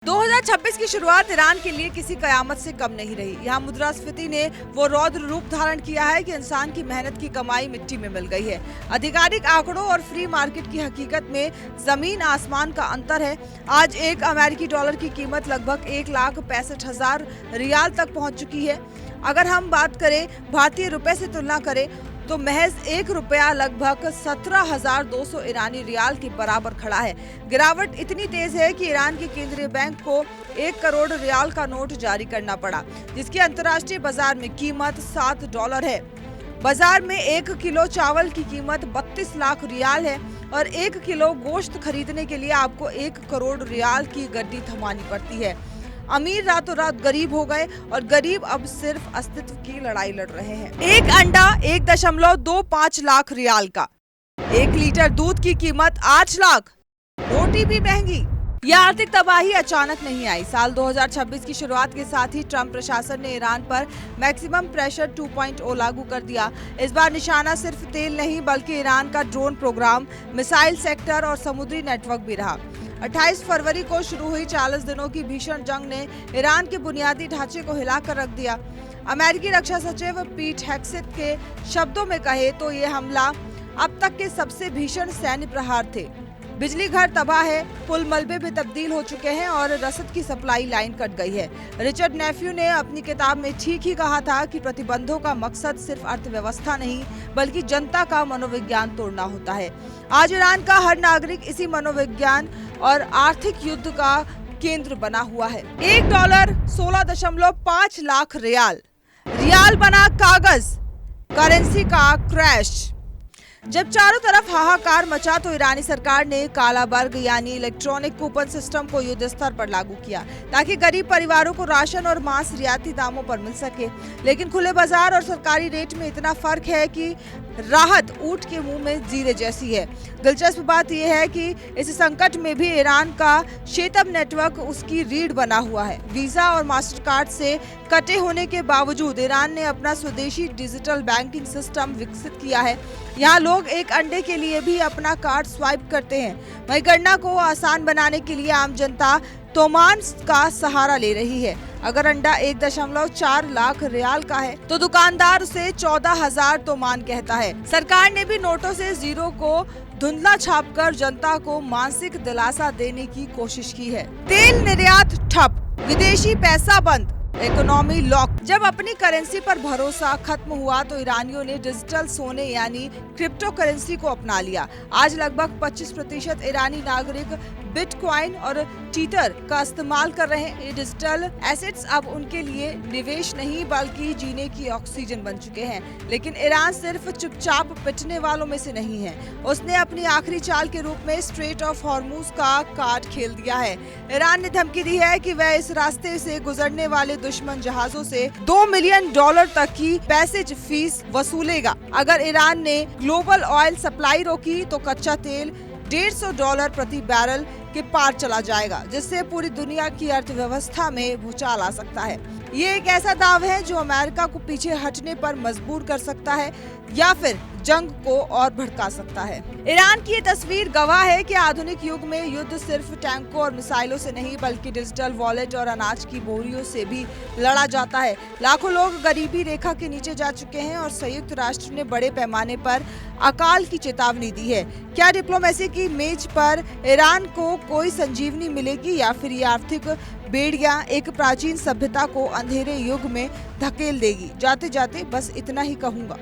2026 की शुरुआत ईरान के लिए किसी कयामत से कम नहीं रही। यहाँ मुद्रास्फीति ने वो रौद्र रूप धारण किया है कि इंसान की मेहनत की कमाई मिट्टी में मिल गई है। आधिकारिक आंकड़ों और फ्री मार्केट की हकीकत में जमीन आसमान का अंतर है। आज एक अमेरिकी डॉलर की कीमत लगभग 1,65,000 रियाल तक पहुंच चुकी है। अगर हम बात करें भारतीय रुपए से तुलना करें तो महज 1 रुपया लगभग 17,200 ईरानी रियाल के बराबर खड़ा है। गिरावट इतनी तेज है कि ईरान के केंद्रीय बैंक को 1 करोड़ रियाल का नोट जारी करना पड़ा, जिसकी अंतर्राष्ट्रीय बाजार में कीमत $7 है। बाजार में 1 किलो चावल की कीमत 32 लाख रियाल है और 1 किलो गोश्त खरीदने के लिए आपको 1 करोड़ रियाल की गड्डी थमानी पड़ती है। अमीर रातों रात गरीब हो गए और गरीब अब सिर्फ अस्तित्व की लड़ाई लड़ रहे हैं। एक अंडा 1.25 लाख रियाल का, 1 लीटर दूध की कीमत 8 लाख, रोटी भी महंगी। यह आर्थिक तबाही अचानक नहीं आई। साल 2026 की शुरुआत के साथ ही ट्रंप प्रशासन ने ईरान पर मैक्सिमम प्रेशर 2.0 लागू कर दिया। इस बार निशाना सिर्फ तेल नहीं बल्कि ईरान का ड्रोन प्रोग्राम, मिसाइल सेक्टर और समुद्री नेटवर्क भी रहा। 28 फरवरी को शुरू हुई 40 दिनों की भीषण जंग ने ईरान के बुनियादी ढांचे को हिलाकर रख दिया। अमेरिकी रक्षा सचिव पीट हेग्सेथ के शब्दों में कहे तो ये हमला अब तक के सबसे भीषण सैन्य प्रहार थे। बिजली घर तबाह है, पुल मलबे में तब्दील हो चुके हैं और रसद की सप्लाई लाइन कट गई है। रिचर्ड नेफ्यू ने अपनी किताब में ठीक ही कहा था कि प्रतिबंधों का मकसद सिर्फ अर्थव्यवस्था नहीं बल्कि जनता का मनोविज्ञान तोड़ना होता है। आज ईरान का हर नागरिक इसी मनोविज्ञान और आर्थिक युद्ध का केंद्र बना हुआ है। $1 16.5 लाख रियाल, रियाल बना कागज, करेंसी का क्रैश। जब चारों तरफ हाहाकार मचा तो ईरानी सरकार ने काला वर्ग यानी इलेक्ट्रॉनिक कूपन सिस्टम को युद्ध स्तर पर लागू किया ताकि गरीब परिवारों को राशन और मांस रियायती दामों पर मिल सके। लेकिन खुले बाजार और सरकारी रेट में इतना फर्क है कि राहत ऊंट के मुंह में जीरे जैसी है। दिलचस्प बात यह है कि इस संकट में भी ईरान का शेतब नेटवर्क उसकी रीढ़ बना हुआ है। वीजा और मास्टर कार्ड से कटे होने के बावजूद ईरान ने अपना स्वदेशी डिजिटल बैंकिंग सिस्टम विकसित किया है। यहाँ लोग एक अंडे के लिए भी अपना कार्ड स्वाइप करते हैं। वहीं गणना को आसान बनाने के लिए आम जनता तोमान का सहारा ले रही है। अगर अंडा 1.4 लाख रियाल का है तो दुकानदार उसे 14,000 तोमान कहता है। सरकार ने भी नोटों से जीरो को धुंधला छापकर जनता को मानसिक दिलासा देने की कोशिश की है। तेल निर्यात ठप, विदेशी पैसा बंद, इकोनॉमी लॉक। जब अपनी करेंसी पर भरोसा खत्म हुआ तो ईरानियों ने डिजिटल सोने यानी क्रिप्टो करेंसी को अपना लिया। आज लगभग 25% ईरानी नागरिक बिटकॉइन और टीथर का इस्तेमाल कर रहे हैं। ये डिजिटल एसेट्स अब उनके लिए निवेश नहीं बल्कि जीने की ऑक्सीजन बन चुके हैं। लेकिन ईरान सिर्फ चुपचाप पिटने वालों में से नहीं है। उसने अपनी आखिरी चाल के रूप में स्ट्रेट ऑफ हॉर्मुज का कार्ड खेल दिया है। ईरान ने धमकी दी है कि वह इस रास्ते से गुजरने वाले दुश्मन जहाजों से $2 मिलियन तक की पैसेज फीस वसूलेगा। अगर ईरान ने ग्लोबल ऑयल सप्लाई रोकी तो कच्चा तेल $150 प्रति बैरल के पार चला जाएगा, जिससे पूरी दुनिया की अर्थव्यवस्था में भूचाल आ सकता है। ये एक ऐसा दाव है जो अमेरिका को पीछे हटने पर मजबूर कर सकता है या फिर जंग को और भड़का सकता है। ईरान की ये तस्वीर गवाह है कि आधुनिक युग में युद्ध सिर्फ टैंकों और मिसाइलों से नहीं बल्कि डिजिटल वॉलेट और अनाज की बोरियों से भी लड़ा जाता है। लाखों लोग गरीबी रेखा के नीचे जा चुके हैं और संयुक्त राष्ट्र ने बड़े पैमाने पर अकाल की चेतावनी दी है। क्या डिप्लोमेसी की मेज पर ईरान को कोई संजीवनी मिलेगी या फिर ये आर्थिक बेड़ियां एक प्राचीन सभ्यता को अंधेरे युग में धकेल देगी? जाते जाते बस इतना ही कहूंगा।